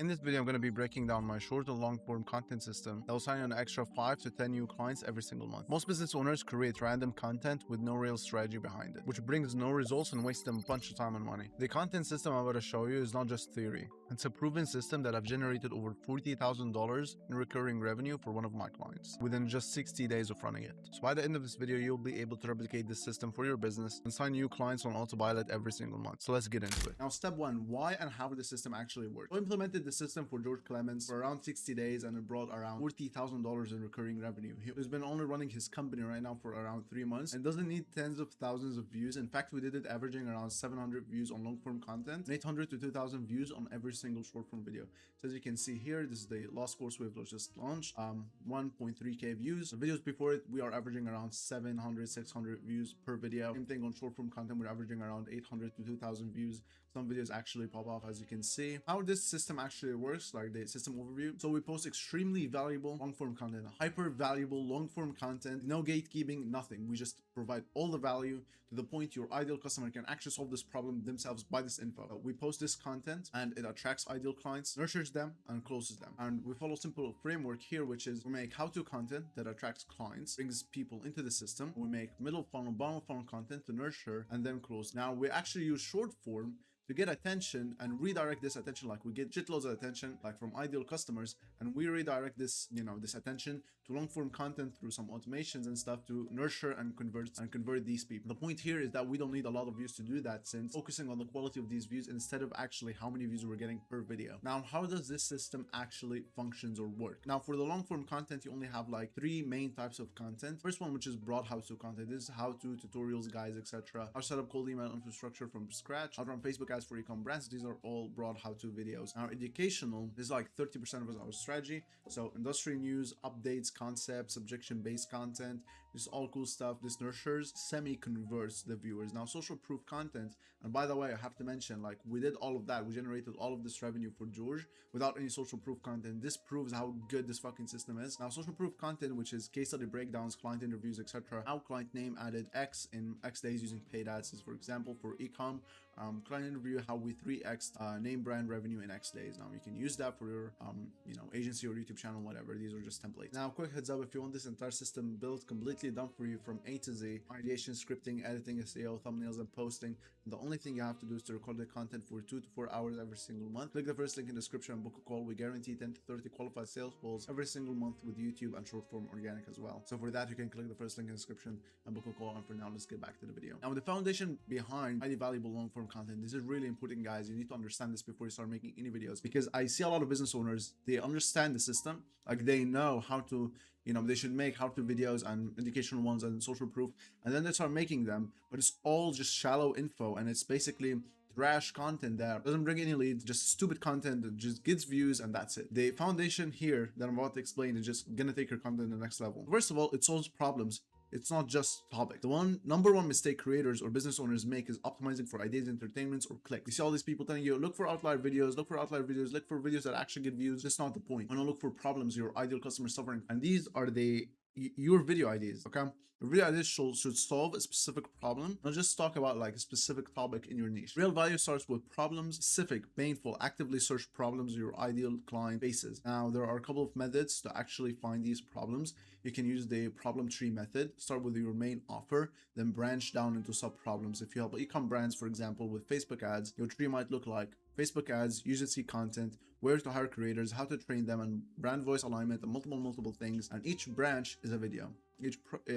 In this video, I'm going to be breaking down my short and long form content system that will sign an extra 5 to 10 new clients every single month. Most business owners create random content with no real strategy behind it, which brings no results and wastes them a bunch of time and money. The content system I'm about to show you is not just theory. It's a proven system that I've generated over $40,000 in recurring revenue for one of my clients within just 60 days of running it. So by the end of this video, you'll be able to replicate this system for your business and sign new clients on autopilot every single month. So let's get into it. Now, step one, why and how the system actually works. I implemented the system for George Clemens for around 60 days and it brought around $40,000 in recurring revenue. He's been only running his company right now for around 3 months and doesn't need tens of thousands of views. In fact, we did it averaging around 700 views on long form content and 800 to 2,000 views on every single short form video. So as you can see here, this is the last course we've just launched, 1.3k views. The videos before it, we are averaging around 700, 600 views per video. Same thing on short form content, we're averaging around 800 to 2,000 views. Some videos actually pop off, as you can see. How this system actually works, like the system overview. So we post extremely valuable long form content, hyper valuable long form content, no gatekeeping, nothing. We just provide all the value to the point your ideal customer can actually solve this problem themselves by this info. We post this content and it attracts ideal clients, nurtures them and closes them. And we follow a simple framework here, which is we make how-to content that attracts clients, brings people into the system. We make middle funnel, bottom funnel content to nurture and then close. Now we actually use short form to get attention and redirect this attention. Like we get shitloads of attention like from ideal customers and we redirect this, this attention to long form content through some automations and stuff to nurture and convert these people. The point here is that we don't need a lot of views to do that, since focusing on the quality of these views instead of actually how many views we're getting per video. Now, how does this system actually functions or work? Now, for the long form content, you only have like 3 main types of content. First one, which is broad how-to content. This is how-to tutorials, guides, etc. How to set up cold email infrastructure from scratch, how to run Facebook ads for e-com brands. These are all broad how-to videos. Now, educational is like 30% of our strategy. So industry news, updates, concepts, subjection-based content, this all cool stuff. This nurtures, semi-converts the viewers. Now, social proof content, and by the way, I have to mention, like, we did all of that. We generated all of this revenue for George without any social proof content. This proves how good this fucking system is. Now, social proof content, which is case study breakdowns, client interviews, etc. How client name added X in X days using paid ads is, for example, for e-com. Client interview, how we 3x name brand revenue in X days. Now you can use that for your agency or YouTube channel, whatever. These are just templates. Now, quick heads up, if you want this entire system built completely done for you from A to Z, ideation, scripting, editing, SEO, thumbnails, and posting, the only thing you have to do is to record the content for 2 to 4 hours every single month. Click the first link in the description and book a call. We guarantee 10 to 30 qualified sales calls every single month with YouTube and short form organic as well. So for that, you can click the first link in the description and book a call. And for now, let's get back to the video. Now, the foundation behind highly valuable long form content, this is really important, guys. You need to understand this before you start making any videos, because I see a lot of business owners, they understand the system, like they know how to, they should make how-to videos and educational ones and social proof, and then they start making them, but it's all just shallow info and it's basically trash content that doesn't bring any leads, just stupid content that just gets views, and that's it. The foundation here that I'm about to explain is just gonna take your content to the next level. First of all, it solves problems. It's not just topic. The number one mistake creators or business owners make is optimizing for ideas, entertainments, or clicks. You see all these people telling you, look for outlier videos, look for videos that actually get views. That's not the point. You want to look for problems your ideal customer is suffering, and these are your video ideas. Okay, your video ideas should solve a specific problem, not just talk about like a specific topic in your niche. Real value starts with problems, specific, painful, actively search problems your ideal client faces. Now, there are a couple of methods to actually find these problems. You can use the problem tree method. Start with your main offer, then branch down into sub problems. If you help e-com brands, for example, with Facebook ads, your tree might look like Facebook ads, user content, where to hire creators, how to train them, and brand voice alignment, and multiple things. And each branch is a video.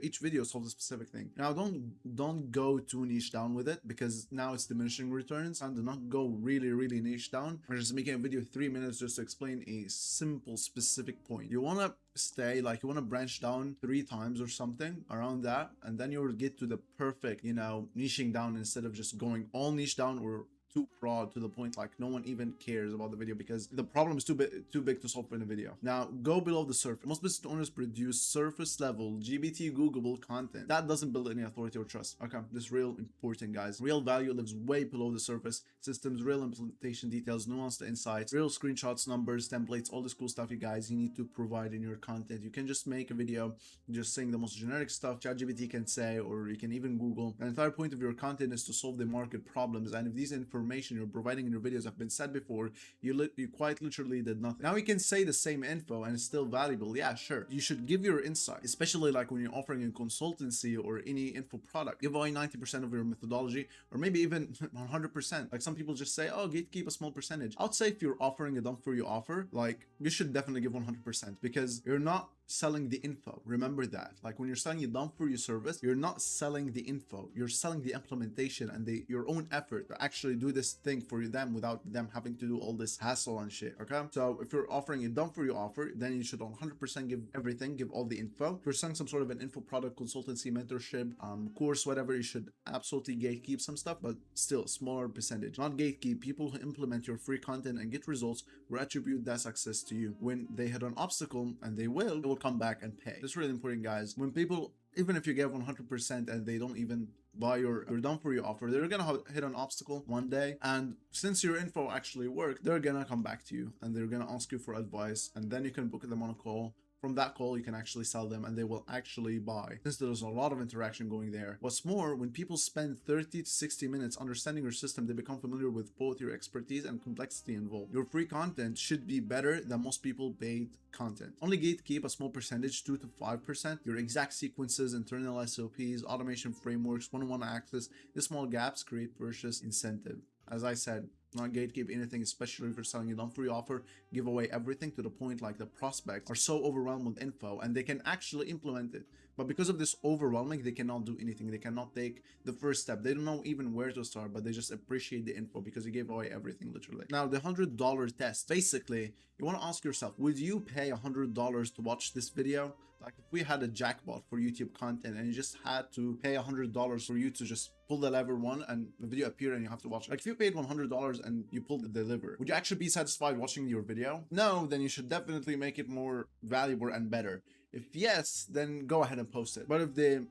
Each video solves a specific thing. Now, don't go too niche down with it, because now it's diminishing returns. And do not go really niche down or just making a video 3 minutes just to explain a simple specific point. You want to stay, like, you want to branch down 3 times or something around that, and then you will get to the perfect, niching down, instead of just going all niche down or too broad to the point like no one even cares about the video because the problem is too big to solve in a video. Now, go below the surface. Most business owners produce surface level GBT Googleable content that doesn't build any authority or trust. Okay, this is real important, guys. Real value lives way below the surface. Systems, real implementation details, nuanced insights, real screenshots, numbers, templates, all this cool stuff, you guys, you need to provide in your content. You can just make a video just saying the most generic stuff ChatGPT can say, or you can even Google. The entire point of your content is to solve the market problems, and if these information information you're providing in your videos have been said before, you quite literally did nothing. Now you can say the same info and it's still valuable. Yeah, sure. You should give your insight, especially like when you're offering a consultancy or any info product. Give away 90% of your methodology, or maybe even 100%. Like some people just say, oh, gatekeep a small percentage. I would say if you're offering a done for you offer, like you should definitely give 100%, because you're not selling the info. Remember that. Like when you're selling a done for you service, you're not selling the info, you're selling the implementation and your own effort to actually do this thing for them without them having to do all this hassle and shit. Okay, so if you're offering a done for you offer, then you should 100% give everything, give all the info. If you're selling some sort of an info product, consultancy, mentorship, course, whatever, you should absolutely gatekeep some stuff, but still smaller percentage. Not gatekeep. People who implement your free content and get results will attribute that success to you. When they hit an obstacle, and they will come back and pay. This is really important, guys. When people, even if you give 100% and they don't even buy your done for you offer, they're gonna hit an obstacle one day, and since your info actually worked, they're gonna come back to you and they're gonna ask you for advice, and then you can book them on a call. From that call, you can actually sell them and they will actually buy, since there's a lot of interaction going there. What's more, when people spend 30 to 60 minutes understanding your system, they become familiar with both your expertise and complexity involved. Your free content should be better than most people paid content. Only gatekeep a small percentage, 2 to 5%. Your exact sequences, internal SOPs, automation frameworks, one-on-one access. These small gaps create purchase incentive. As I said, not gatekeep anything, especially if you're selling a done for you offer. Give away everything to the point like the prospects are so overwhelmed with info and they can actually implement it. But because of this overwhelming, they cannot do anything. They cannot take the first step. They don't know even where to start, but they just appreciate the info because you gave away everything, literally. Now, the $100 test. Basically, you want to ask yourself, would you pay $100 to watch this video? Like if we had a jackpot for YouTube content and you just had to pay $100 for you to just pull the lever one and the video appear and you have to watch it. Like if you paid $100 and you pulled the lever, would you actually be satisfied watching your video? No, then you should definitely make it more valuable and better. If yes, then go ahead and post it. But if the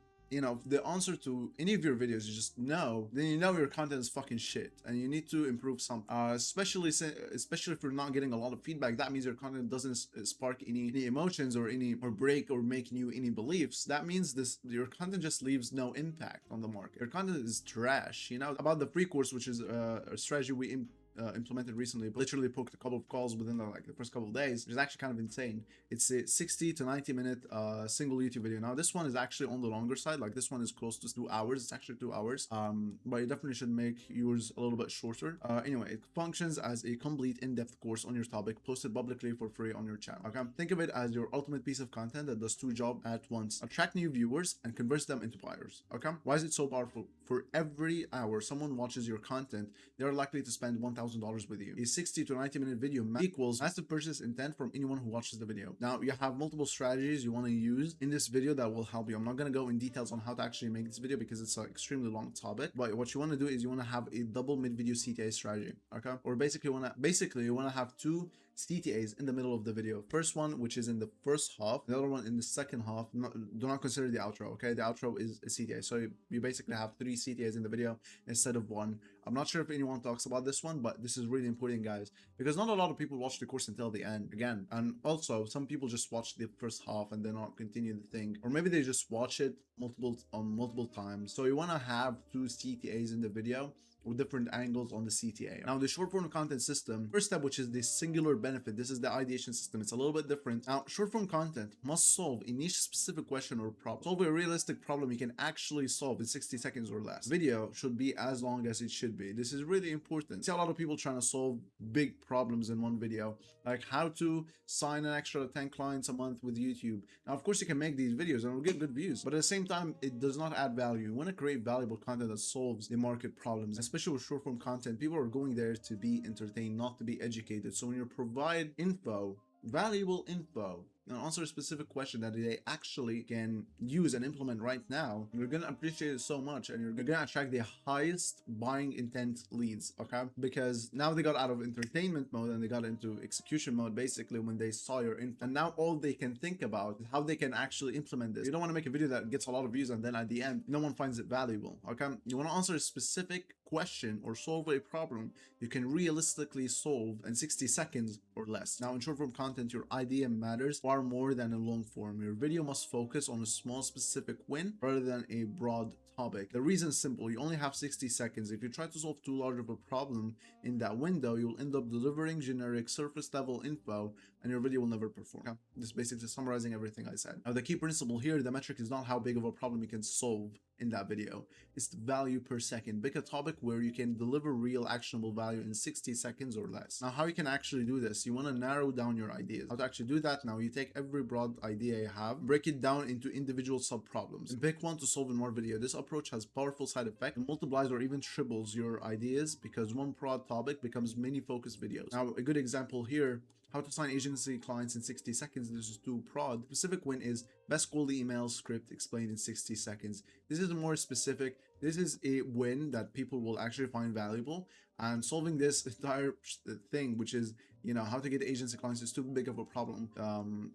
answer to any of your videos is just no, then you know your content is fucking shit and you need to improve something. Especially if you're not getting a lot of feedback, that means your content doesn't spark any emotions or break or make new any beliefs. That means your content just leaves no impact on the market. Your content is trash. About the free course, which is a strategy we implemented recently, but literally booked a couple of calls within the first couple of days, which is actually kind of insane. It's a 60 to 90 minute single YouTube video. Now this one is actually on the longer side, like this one is close to 2 hours. It's actually 2 hours, but you definitely should make yours a little bit shorter. Anyway, it functions as a complete in-depth course on your topic, posted publicly for free on your channel. Okay, think of it as your ultimate piece of content that does two jobs at once: attract new viewers and converts them into buyers. Okay, why is it so powerful? For every hour someone watches your content, they're likely to spend $1,000 with you. A 60 to 90 minute video equals massive purchase intent from anyone who watches the video. Now you have multiple strategies you want to use in this video that will help you. I'm not going to go in details on how to actually make this video because it's an extremely long topic, but what you want to do is you want to have a double mid-video CTA strategy. Okay, or basically you want to have two CTAs in the middle of the video. First one, which is in the first half, the other one in the second half. Do not consider the outro. Okay, the outro is a CTA, so you basically have 3 CTAs in the video instead of 1. I'm not sure if anyone talks about this one, but this is really important, guys, because not a lot of people watch the course until the end again, and also some people just watch the first half and then not continue the thing, or maybe they just watch it multiple times. So you want to have 2 CTAs in the video with different angles on the CTA. Now the short form content system, first step, which is the singular benefit, this is the ideation system. It's a little bit different. Now short form content must solve a niche specific question or problem. Solve a realistic problem you can actually solve in 60 seconds or less. Video should be as long as it should be. This is really important. See a lot of people trying to solve big problems in one video, like how to sign an extra 10 clients a month with YouTube. Now of course you can make these videos and it'll get good views, but at the same time it does not add value. You want to create valuable content that solves the market problems. Especially with short form content, people are going there to be entertained, not to be educated. So when you provide info, valuable info, and answer a specific question that they actually can use and implement right now, you're gonna appreciate it so much, and you're gonna attract the highest buying intent leads. Okay, because now they got out of entertainment mode and they got into execution mode basically when they saw your info, and now all they can think about is how they can actually implement this. You don't want to make a video that gets a lot of views and then at the end no one finds it valuable. Okay, you want to answer a specific question or solve a problem you can realistically solve in 60 seconds or less. Now in short form content, your idea matters far more than a long form. Your video must focus on a small specific win rather than a broad topic. The reason is simple. You only have 60 seconds. If you try to solve too large of a problem in that window, you'll end up delivering generic surface level info and your video will never perform. Okay? Just basically summarizing everything I said. Now, the key principle here, the metric is not how big of a problem you can solve in that video. It's the value per second. Pick a topic where you can deliver real actionable value in 60 seconds or less. Now, how you can actually do this? You want to narrow down your ideas. How to actually do that? Now, you take every broad idea you have, break it down into individual sub-problems, and pick one to solve in one video. This approach has powerful side effect and multiplies or even triples your ideas because one broad topic becomes many focused videos. Now, a good example here, how to sign agency clients in 60 seconds. This is too broad. Specific win is best quality email script explained in 60 seconds. This is more specific. This is a win that people will actually find valuable. And solving this entire thing, which is, you know, how to get agency clients, is too big of a problem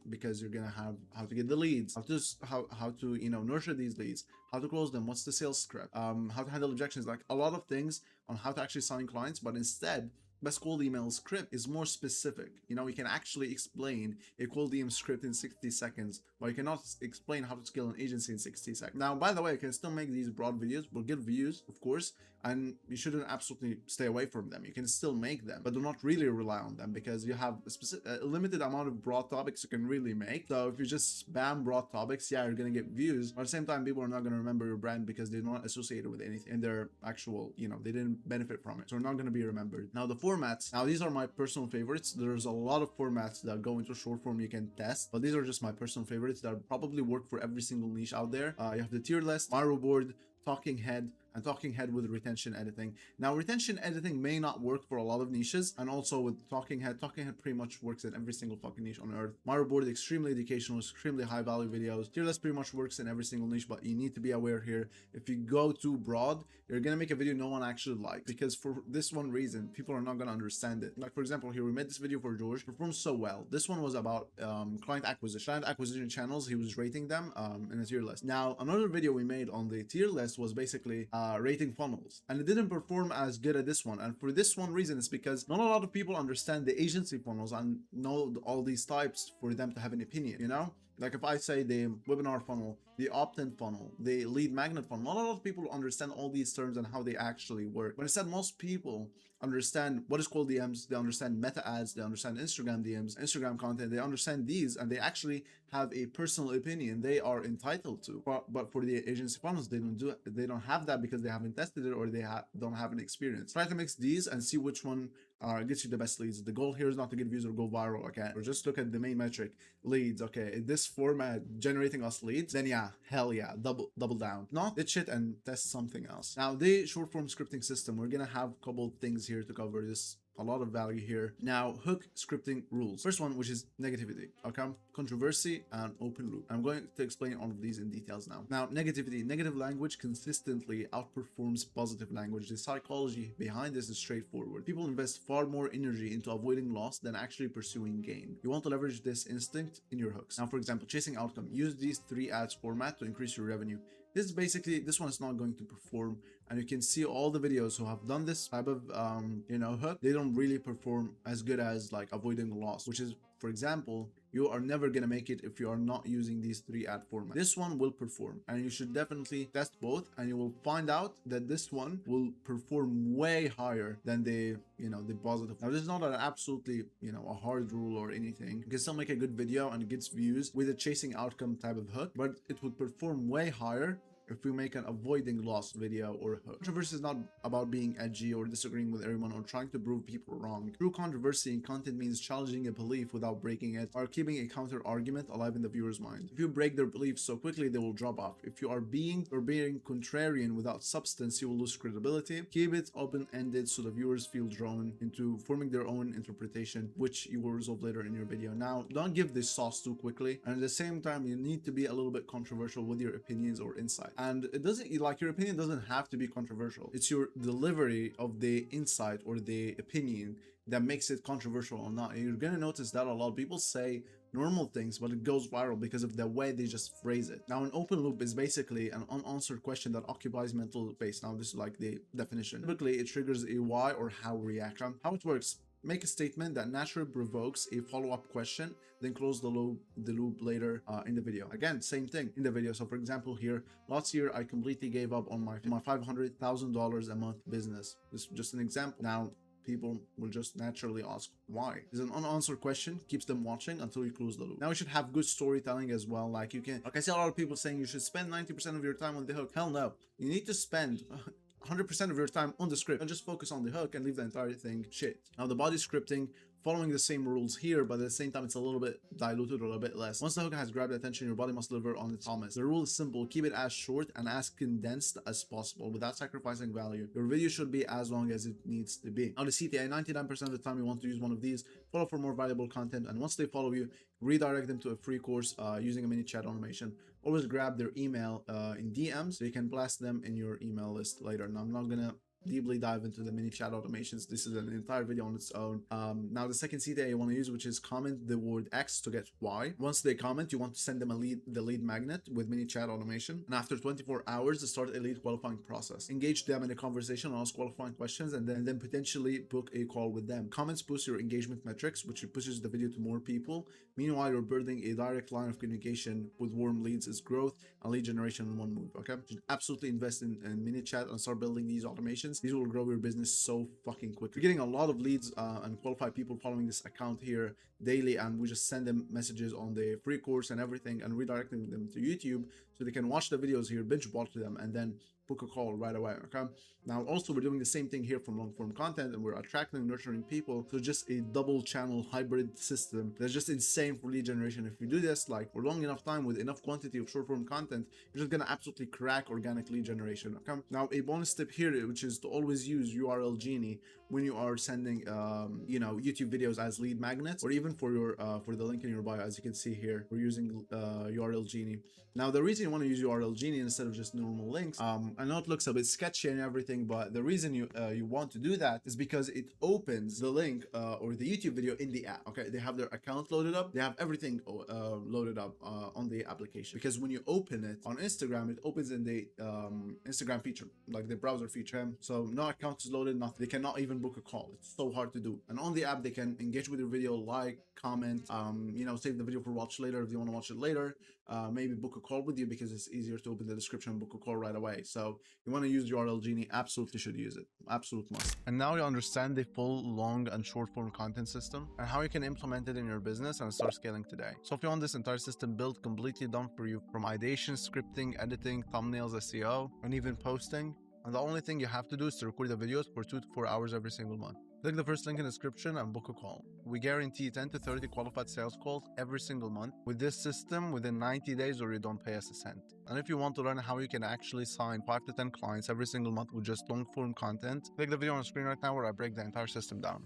because you're gonna have how to get the leads, how to you know, nurture these leads, how to close them, what's the sales script, how to handle objections, like a lot of things on how to actually sign clients. But instead, best cold email script is more specific. You know, we can actually explain a cold email script in 60 seconds, but you cannot explain how to scale an agency in 60 seconds. Now, by the way, you can still make these broad videos, will get views, of course, and you shouldn't absolutely stay away from them. You can still make them, but do not really rely on them because you have a limited amount of broad topics you can really make. So if you just spam broad topics, yeah, you're gonna get views, but at the same time, people are not gonna remember your brand because they're not associated with anything in their actual, you know, they didn't benefit from it, so they're not gonna be remembered. Now, the formats. Now, these are my personal favorites. There's a lot of formats that go into short form you can test, but these are just my personal favorites that probably work for every single niche out there. You have the tier list, Miro board, talking head, and talking head with retention editing. Now, retention editing may not work for a lot of niches, and also with talking head pretty much works in every single fucking niche on earth. Miro board, extremely educational, extremely high value videos. Tier list pretty much works in every single niche, but you need to be aware here. If you go too broad, you're gonna make a video no one actually likes, because for this one reason, people are not gonna understand it. Like, for example, here we made this video for George, performed so well. This one was about client acquisition channels. He was rating them in a tier list. Now, another video we made on the tier list was basically rating funnels, and it didn't perform as good at this one. And for this one reason, it's because not a lot of people understand the agency funnels and know all these types for them to have an opinion, you know. Like if I say the webinar funnel, the opt-in funnel, the lead magnet funnel, not a lot of people understand all these terms and how they actually work. But instead, most people understand what is called DMs, they understand meta ads, they understand Instagram DMs, Instagram content, they understand these, and they actually have a personal opinion they are entitled to. But for the agency funnels, they don't do it. They don't have that because they haven't tested it or they don't have an experience. Try to mix these and see which one gets you the best leads. The goal here is not to get views or go viral, okay? Or just look at the main metric, leads, okay? In this format generating us leads, then yeah, hell yeah, double down. Not ditch it and test something else. Now, the short form scripting system, we're gonna have a couple things here to cover. This a lot of value here. Now, hook scripting rules. First one, which is negativity, okay? Controversy and open loop. I'm going to explain all of these in details now. Now, negativity. Negative language consistently outperforms positive language. The psychology behind this is straightforward. People invest far more energy into avoiding loss than actually pursuing gain. You want to leverage this instinct in your hooks. Now, for example, chasing outcome. Use these 3 ads format to increase your revenue. This is basically, this one is not going to perform, and you can see all the videos who have done this type of you know, hook, they don't really perform as good as like avoiding loss, which is, for example, you are never gonna make it if you are not using these 3 ad formats. This one will perform, and you should definitely test both, and you will find out that this one will perform way higher than the, you know, the positive. Now, this is not an absolutely, you know, a hard rule or anything. You can still make a good video and it gets views with a chasing outcome type of hook, but it would perform way higher if we make an avoiding loss video or hook. Controversy is not about being edgy or disagreeing with everyone or trying to prove people wrong. True controversy in content means challenging a belief without breaking it, or keeping a counter argument alive in the viewer's mind. If you break their beliefs so quickly, they will drop off. If you are being contrarian without substance, you will lose credibility. Keep it open-ended so the viewers feel drawn into forming their own interpretation, which you will resolve later in your video. Now, don't give this sauce too quickly, and at the same time, you need to be a little bit controversial with your opinions or insight. And it doesn't, like, your opinion doesn't have to be controversial. It's your delivery of the insight or the opinion that makes it controversial or not. And you're gonna notice that a lot of people say normal things, but it goes viral because of the way they just phrase it. Now, an open loop is basically an unanswered question that occupies mental space. Now, this is like the definition. Typically, it triggers a why or how reaction. How it works: Make a statement that naturally provokes a follow-up question, then close the loop later in the video. Again, same thing in the video. So for example here, last year I completely gave up on my $500,000 a month business. This is just an example. Now people will just naturally ask why. It's an unanswered question, keeps them watching until you close the loop. Now you should have good storytelling as well. Like I see a lot of people saying you should spend 90% of your time on the hook. Hell no. You need to spend 100% of your time on the script and just focus on the hook and leave the entire thing shit. Now the body scripting, following the same rules here, but at the same time it's a little bit diluted or a bit less. Once the hook has grabbed attention, your body must deliver on its promise. The rule is simple: keep it as short and as condensed as possible without sacrificing value. Your video should be as long as it needs to be. Now the CTA, 99% of the time you want to use one of these. Follow for more valuable content, and once they follow you, redirect them to a free course using a mini chat automation. Always grab their email in DMs so you can blast them in your email list later. Now I'm not gonna deeply dive into the mini chat automations. This is an entire video on its own. Now the second CTA you want to use, which is comment the word X to get Y. Once they comment, you want to send them the lead magnet with mini chat automation, and after 24 hours start a lead qualifying process. Engage them in a conversation, ask qualifying questions, and then potentially book a call with them. Comments boost your engagement metrics, which pushes the video to more people. Meanwhile, you're building a direct line of communication with warm leads is growth and lead generation in one move. Okay, you should absolutely invest in mini chat and start building these automations. These will grow your business so fucking quick. You're getting a lot of leads and qualified people following this account here daily, and we just send them messages on the free course and everything and redirecting them to YouTube so they can watch the videos here, binge watch them, and then book a call right away. Okay, now also we're doing the same thing here from long form content, and we're attracting and nurturing people. So just a double channel hybrid system that's just insane for lead generation. If you do this like for long enough time with enough quantity of short form content, you're just gonna absolutely crack organic lead generation. Okay, now a bonus tip here, which is to always use URL Genie when you are sending YouTube videos as lead magnets, or even for your for the link in your bio. As you can see here, we're using URL Genie. Now the reason you want to use URL Genie instead of just normal links, I know it looks a bit sketchy and everything, but the reason you want to do that is because it opens the link or the YouTube video in the app. Okay, they have their account loaded up, they have everything loaded up on the application. Because when you open it on Instagram, it opens in the Instagram feature, like the browser feature. So no account is loaded, nothing. They cannot even book a call. It's so hard to do. And on the app, they can engage with your video, like, comment, save the video for watch later if you want to watch it later. Maybe book a call with you because it's easier to open the description and book a call right away. So you want to use URL Genie, absolutely should use it. Absolute must. And now you understand the full long and short form content system and how you can implement it in your business and start scaling today. So if you want this entire system built completely done for you, from ideation, scripting, editing, thumbnails, SEO, and even posting, and the only thing you have to do is to record the videos for 2 to 4 hours every single month. Click the first link in the description and book a call. We guarantee 10 to 30 qualified sales calls every single month with this system within 90 days, or you don't pay us a cent. And if you want to learn how you can actually sign 5 to 10 clients every single month with just long form content, click the video on the screen right now where I break the entire system down.